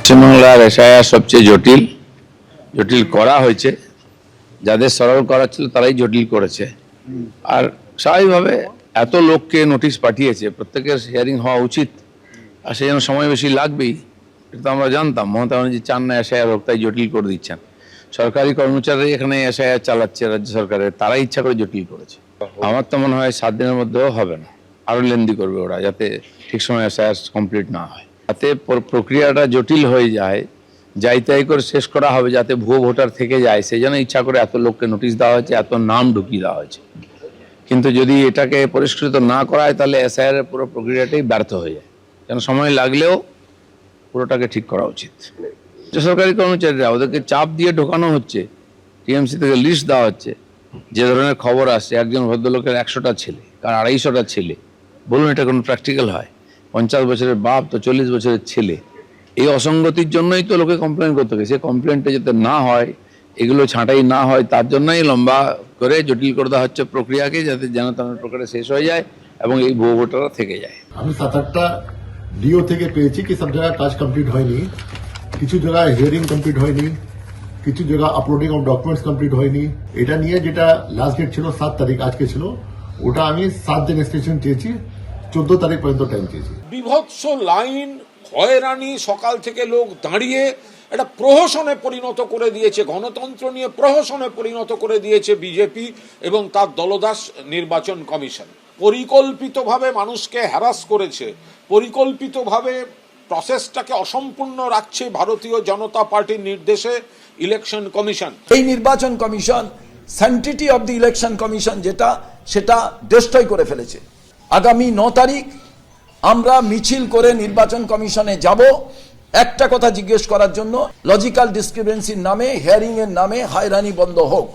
পশ্চিমবাংলার এসআইআর সবচেয়ে জটিল জটিল করা হয়েছে। যাদের সরল করা ছিল তারাই জটিল করেছে। আর স্বাভাবিকভাবে এত লোককে নোটিশ পাঠিয়েছে, প্রত্যেকের হিয়ারিং হওয়া উচিত, আর সেই জন্য সময় বেশি লাগবেই। এটা তো আমরা জানতাম। মমতা ব্যানার্জি চান না এসআইআর হোক, তাই জটিল করে দিচ্ছেন। সরকারি কর্মচারী এখানে এসআইআর চালাচ্ছে রাজ্য সরকারের, তারাই ইচ্ছা করে জটিল করেছে। আমার তো মনে হয় 7 দিনের মধ্যেও হবে না, আরও লেন্দি করবে ওরা, যাতে ঠিক সময় এসআইআর কমপ্লিট না হয়। যাতে প্রক্রিয়াটা জটিল হয়ে যায়, যাই তাই করে শেষ করা হবে, যাতে ভুয়ো ভোটার থেকে যায়, সেই জন্য ইচ্ছা করে এত লোককে নোটিশ দেওয়া হয়েছে, এত নাম ঢুকিয়ে দেওয়া হয়েছে। কিন্তু যদি এটাকে পরিষ্কৃত না করা হয়, তাহলে এসআইআর পুরো প্রক্রিয়াটাই ব্যর্থ হয়ে যায়। যেন সময় লাগলেও পুরোটাকে ঠিক করা উচিত। সরকারি কর্মচারীরা, ওদেরকে চাপ দিয়ে ঢোকানো হচ্ছে, টিএমসি থেকে লিস্ট দেওয়া হচ্ছে। যে ধরনের খবর আসছে, একজন ভদ্রলোকের 100টা ছেলে, কার 250টা ছেলে, বলুন এটা কোনো প্র্যাকটিক্যাল হয়? 50 বছরের বাপ তো 40 বছরের ছেলে। এই অসঙ্গতির জন্যই তো লোকে কমপ্লেন করতে গেছে। সে কমপ্লেনটা যাতে না হয়, এগুলো ছাঁটাই না হয়, তার জন্যই লম্বা করে জটিল করে দেওয়া হচ্ছে প্রক্রিয়াকে, যাতে যেন তেমন প্রক্রিয়া শেষ হয়ে যায় এবং এই ভুয়ো ভোটাররা থেকে যায়। আমি 7-8টা ডিও থেকে পেয়েছি কি সব জায়গায় কাজ কমপ্লিট হয়নি, কিছু জায়গায় হিয়ারিং কমপ্লিট হয়নি, কিছু জায়গা আপলোডিং অফ ডকুমেন্টস কমপ্লিট হয়নি। এটা নিয়ে যেটা লাস্ট ডেট ছিল 7 তারিখ, আজকে ছিল, ওটা আমি 7 দিন এক্সটেনশন চেয়েছি, 14 তারিখ পর্যন্ত টাইম চেয়েছি। বিভৎস লাইন, হয়রানি, সকাল থেকে লোক দাঁড়িয়ে এটা প্রহসনে পরিণত করে দিয়েছে, গণতন্ত্র নিয়ে প্রহসনে পরিণত করে দিয়েছে বিজেপি এবং তার দলদাস নির্বাচন কমিশন। পরিকল্পিতভাবে মানুষকে হ্যারাস করেছে, পরিকল্পিতভাবে প্রসেসটাকে অসম্পূর্ণ রাখছে ভারতীয় জনতা পার্টির নির্দেশে ইলেকশন কমিশন। এই নির্বাচন commission sanctity of the election commission যেটা, সেটা ডিস্ট্রয় করে ফেলেছে। আগামী 9 তারিখ আমরা মিছিল করে নির্বাচন কমিশনে যাব, একটা কথা জিজ্ঞেস করার জন্য, লজিক্যাল ডিসক্রিপেন্সির নামে, হিয়ারিং এর নামে হয়রানি বন্ধ হোক।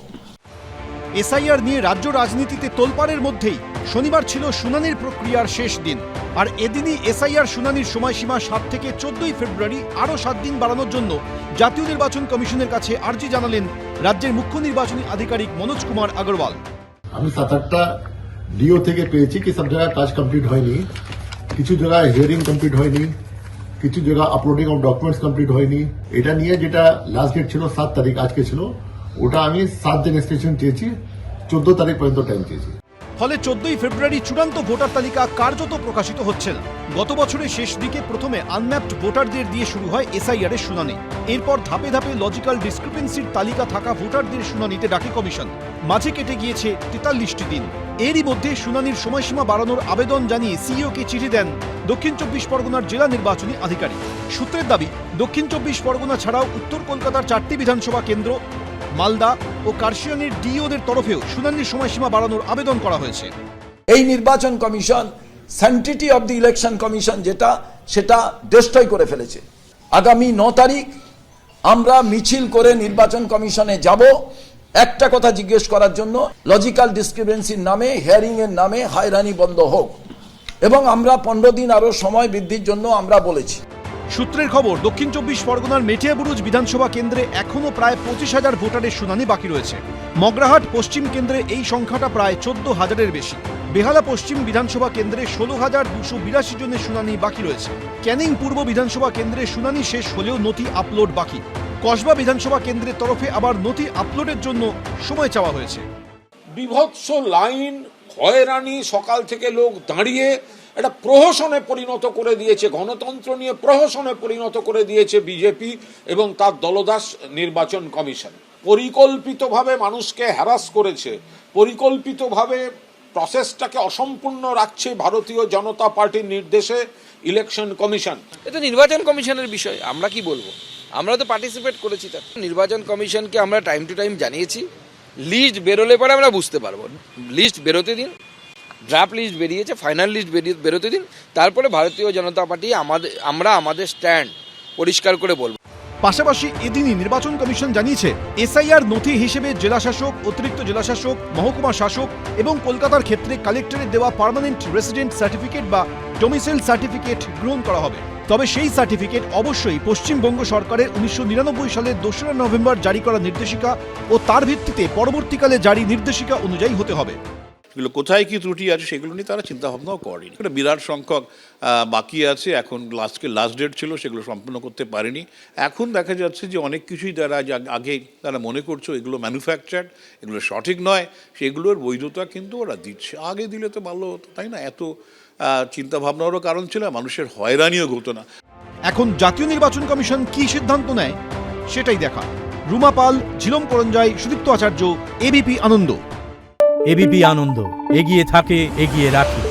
এসআইআর নিয়ে রাজ্য রাজনীতিতে তোলপাড়ের মধ্যেই শনিবার ছিল শুনানির প্রক্রিয়ার শেষ দিন। আর এদিনই এসআইআর শুনানির সময়সীমা 7 থেকে 14 ফেব্রুয়ারি আরও 7 দিন বাড়ানোর জন্য জাতীয় নির্বাচন কমিশনের কাছে আর্জি জানালেন রাজ্যের মুখ্য নির্বাচনী আধিকারিক মনোজ কুমার আগরওয়াল। আমি 7-8টা ডিও থেকে পেয়েছি কি সব জায়গায় কাজ কমপ্লিট হয়নি, কিছু জায়গায় হিয়ারিং কমপ্লিট হয়নি, কিছু জায়গা আপলোডিং অফ ডকুমেন্টস কমপ্লিট হয়নি। এটা নিয়ে যেটা লাস্ট ডেট ছিল 7 তারিখ, আজকে ছিল, ওটা আমি 7 দিন এক্সটেনশন চেয়েছি, 14 তারিখ পর্যন্ত টাইম চেয়েছি। ফলে 14 ফেব্রুয়ারি চূড়ান্ত ভোটার তালিকা কার্যত প্রকাশিত হচ্ছে না। গত বছরের শেষ দিকে প্রথমে আনম্যাপড ভোটারদের দিয়ে শুরু হয় এসআইআর এর শুনানি। এরপর ধাপে ধাপে লজিক্যাল ডিসক্রিপেন্সির তালিকা থাকা ভোটারদের শুনানিতে ডাকে কমিশন। মাঝে কেটে গিয়েছে 43টি দিন। এরই মধ্যে শুনানির সময়সীমা বাড়ানোর আবেদন জানিয়ে সিইওকে চিঠি দেন দক্ষিণ 24 পরগনার জেলা নির্বাচনী আধিকারিক। সূত্রের দাবি, দক্ষিণ 24 পরগনা ছাড়াও উত্তর কলকাতার 4টি বিধানসভা কেন্দ্র, মালদা ও কার্শিয়ানির ডিওদের তরফেও শুনানির সময়সীমা বাড়ানোর আবেদন করা হয়েছে। এই নির্বাচন commission sanctity of the election commission যেটা, সেটা ডিস্ট্রয় করে ফেলেছে। আগামী 9 তারিখ আমরা মিছিল করে নির্বাচন কমিশনে যাব, একটা কথা জিজ্ঞেস করার জন্য, লজিক্যাল ডিসক্রিপেন্সির নামে, হিয়ারিং এর নামে হয়রানি বন্ধ হোক। এবং আমরা 15 দিন আরো সময় বৃদ্ধির জন্য আমরা বলেছি। সূত্রের খবর, দক্ষিণ 24 পরগনার মেটিয়াবুরুজ বিধানসভা কেন্দ্রে এখনও প্রায় 25,000 ভোটারের শুনানি বাকি রয়েছে। মগরাহাট পশ্চিম কেন্দ্রে এই সংখ্যাটা প্রায় 14,000-এর বেশি। বেহালা পশ্চিম বিধানসভা কেন্দ্রে 16,282 জনের শুনানি বাকি রয়েছে। ক্যানিং পূর্ব বিধানসভা কেন্দ্রে শুনানি শেষ হলেও নথি আপলোড বাকি। কসবা বিধানসভা কেন্দ্রের তরফে আবার নথি আপলোডের জন্য সময় চাওয়া হয়েছে। বিভৎস লাইন, হয়রানি, সকাল থেকে লোক দাঁড়িয়ে এটা প্রহসনে পরিণত করে দিয়েছে, গণতন্ত্র নিয়ে প্রহসনে পরিণত করে দিয়েছে বিজেপি এবং তার দলদাস নির্বাচন কমিশন। পরিকল্পিতভাবে মানুষকে হ্যারাস করেছে, পরিকল্পিতভাবে প্রসেসটাকে অসম্পূর্ণ রাখছে ভারতীয় জনতা পার্টির নির্দেশে ইলেকশন কমিশন। এটা নির্বাচন কমিশনের বিষয়, আমরা কি বলবো? আমরা তো পার্টিসিপেট করেছি। তার নির্বাচন কমিশনকে আমরা টাইম টু টাইম জানিয়েছি। লিস্ট বেরোলে পরে আমরা বুঝতে পারবো। লিস্ট বেরোতে দিন, ড্রাফট লিস্ট বেরিয়েছে, ফাইনাল লিস্ট বেরোতে দিন, তারপরে ভারতীয় জনতা পার্টি আমরা আমাদের স্ট্যান্ড পরিষ্কার করে বলবো। পাশাপাশি এদিনই নির্বাচন কমিশন জানিয়েছে, এসআইআর নথি হিসেবে জেলাশাসক, অতিরিক্ত জেলাশাসক, মহকুমা শাসক এবং কলকাতার ক্ষেত্রে কালেক্টরের দেওয়া পার্মানেন্ট রেসিডেন্ট সার্টিফিকেট বা ডোমিসাইল সার্টিফিকেট গ্রহণ করা হবে। তবে সেই সার্টিফিকেট অবশ্যই পশ্চিমবঙ্গ সরকারের 1999 সালের 2রা নভেম্বর জারি করা নির্দেশিকা ও তার ভিত্তিতে পরবর্তীকালে জারি নির্দেশিকা অনুযায়ী হতে হবে। সেগুলো কোথায় কি ত্রুটি আছে সেগুলো নিয়ে তারা চিন্তাভাবনাও করেনি। একটা বিরাট সংখ্যক বাকি আছে, এখন লাস্ট ডেট ছিল, সেগুলো সম্পূর্ণ করতে পারেনি। এখন দেখা যাচ্ছে যে অনেক কিছুই তারা আগে তারা মনে করছো এগুলো ম্যানুফ্যাকচার্ড, এগুলো সঠিক নয়, সেগুলোর বৈধতা কিন্তু ওরা দিচ্ছে। আগে দিলে তো ভালো হতো, তাই না? এত চিন্তাভাবনারও কারণ ছিল, মানুষের হয়রানিও হতো না। এখন জাতীয় নির্বাচন কমিশন কি সিদ্ধান্ত নেয় সেটাই দেখা। রুমা পাল, ঝিলম করঞ্জাই, সুদীপ্ত আচার্য, এবিপি আনন্দ। এবিপি আনন্দ, এগিয়ে থাকে, এগিয়ে রাখে।